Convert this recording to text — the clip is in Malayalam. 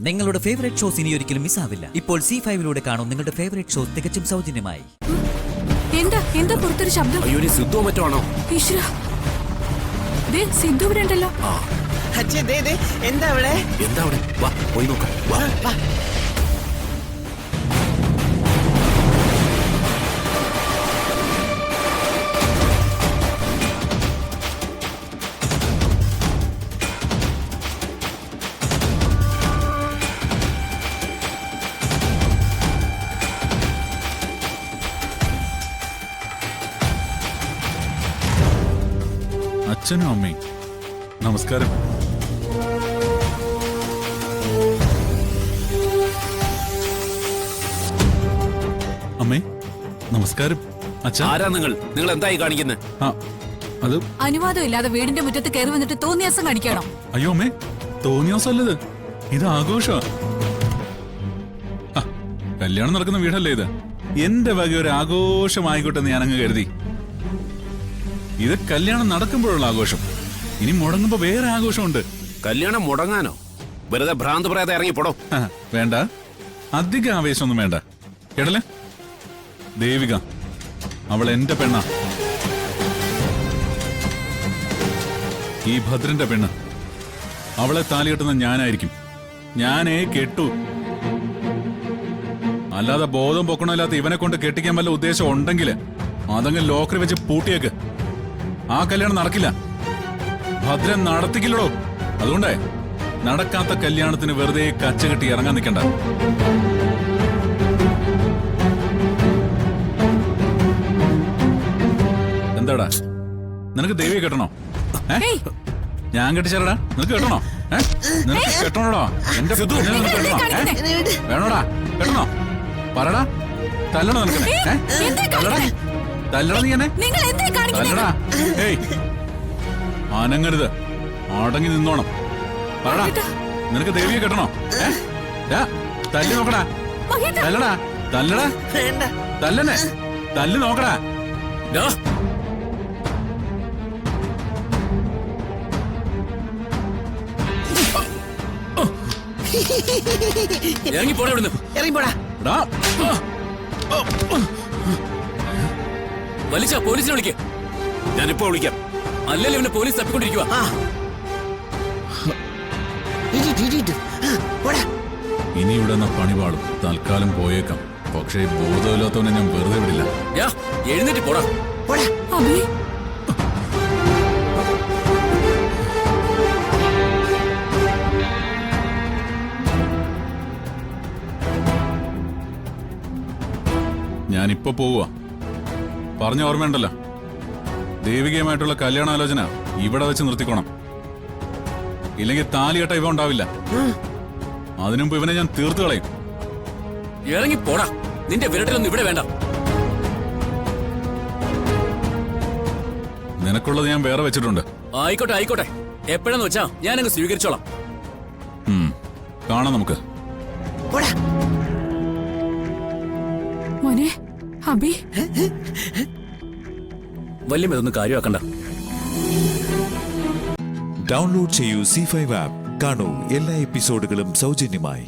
നിങ്ങളുടെ ഫേവറേറ്റ് ഷോസ് ഇനി ഒരിക്കലും മിസ്സാവില്ല. ഇപ്പോൾ C5 കാണും നിങ്ങളുടെ ഫേവറേറ്റ് ഷോസ് തികച്ചും സൗജന്യമായി. എന്താ പുറത്തൊരു ശബ്ദം? അയ്യോ, സിദ്ധു മറ്റാണോ? ഈശ്വര, സിദ്ധു ഇവിടെ ഉണ്ടല്ലോ. എന്താ അവിടെ? വാ പോയി നോക്കാം. വാ. അച്ഛനും അമ്മയും നമസ്കാരം. അമ്മേ നമസ്കാരം. അച്ഛൻ ആരാ നിങ്ങൾ എന്തായി കാണിക്കുന്നത്? അത് അനുവാദം ഇല്ലാതെ വീടിന്റെ മുറ്റത്ത് കയറി വന്നിട്ട് തോന്നിയാസം കാണിക്കണം. അയ്യോ അമ്മേ, തോന്നിയാസല്ലത്, ഇത് ആഘോഷമാ. കല്യാണം നടക്കുന്ന വീടല്ലേ ഇത്? എന്റെ വക ഒരു ആഘോഷമായിക്കോട്ടെ എന്ന് ഞാനങ്ങ് കരുതി. ഇത് കല്യാണം നടക്കുമ്പോഴുള്ള ആഘോഷം. ഇനി മുടങ്ങുമ്പോ വേറെ ആഘോഷമുണ്ട്. കല്യാണം മുടങ്ങാനോ? വെറുതെ ഭ്രാന്ത് പറയാതെ ഇറങ്ങിപ്പോടോ. വേണ്ട, അധിക ആവേശമൊന്നും വേണ്ട. കേട്ടല്ലേ, ദേവിക അവൾ എന്റെ പെണ്ണ, ഈ ഭദ്രന്റെ പെണ്ണ്. അവളെ താലി കെട്ടുന്ന ഞാനായിരിക്കും. ഞാനേ കെട്ടു. അല്ലാതെ ബോധം പൊക്കണമില്ലാത്ത ഇവനെ കൊണ്ട് കെട്ടിക്കാൻ വല്ല ഉദ്ദേശം ഉണ്ടെങ്കിൽ അതങ്ങ് ലോക്കറി വെച്ച് പൂട്ടിയേക്ക്. ആ കല്യാണം നടക്കില്ല. ഭദ്രൻ നടത്തിക്കില്ലടോ. അതുകൊണ്ടേ നടക്കാത്ത കല്യാണത്തിന് വെറുതെ കച്ച കെട്ടി ഇറങ്ങാൻ നിൽക്കണ്ട. എന്താടാ, നിനക്ക് ദേവിയെ കെട്ടണോ? ഞാൻ കെട്ടിച്ചേരടാ, നിനക്ക് കെട്ടണോ? നിനക്ക് കെട്ടണോടാ? എന്റെ വേണോടാ? കെട്ടണോ? പറടാ. തല്ലണോ നിനക്ക്? തല്ലടാ നീ എന്നെ. തല്ലടാ. ഏയ്, അനങ്ങരുത്, അടങ്ങി നിന്നോണം. പറടാ, നിനക്ക് ദേവിയെ കെട്ടണോ? തല്ലി നോക്കടാ. തല്ലടാ, തല്ലടാ, തല്ലനെ, തല്ലി നോക്കടാ. ഇറങ്ങിപ്പോടാ ഇവിടുന്ന്. ഇറങ്ങിപ്പോടാ. വലിച്ച പോലീസിനെ വിളിക്ക. ഞാനിപ്പോ വിളിക്കാം. അല്ലല്ലോ ഇവനെ പോലീസ് തപ്പിക്കൊണ്ടിരിക്കുക. ഇനി ഇവിടെ പണി പാടും. തൽക്കാലം പോയേക്കാം. പക്ഷേ ബോധമില്ലാത്തവനെ ഞാൻ വെറുതെ വിടില്ല. എഴുന്നേറ്റ് പോടാ. ഞാനിപ്പോ പോവുക. പറഞ്ഞ ഓർമ്മയുണ്ടല്ലോ, ദേവികയുമായിട്ടുള്ള കല്യാണാലോചന ഇവിടെ വെച്ച് നിർത്തിക്കോണം. ഇല്ലെങ്കിൽ താലികെട്ട ഇവ ഉണ്ടാവില്ല. അതിനുമുമ്പ് ഇവനെ ഞാൻ തീർത്തു കളയും. ഇറങ്ങി പോടാ. നിന്റെ വിരട്ടിലൊന്നും ഇവിടെ വേണ്ട. നിനക്കുള്ളത് ഞാൻ വേറെ വെച്ചിട്ടുണ്ട്. ആയിക്കോട്ടെ ആയിക്കോട്ടെ, എപ്പോഴെന്ന് വെച്ചാ ഞാനങ്ങ് സ്വീകരിച്ചോളാം. കാണാം നമുക്ക്. മോനെ അബി, വലിയ ഇതൊന്നും കാര്യമാക്കണ്ട. ഡൗൺലോഡ് ചെയ്യൂ C5 ആപ്പ്. കാണൂ എല്ലാ എപ്പിസോഡുകളും സൗജന്യമായി.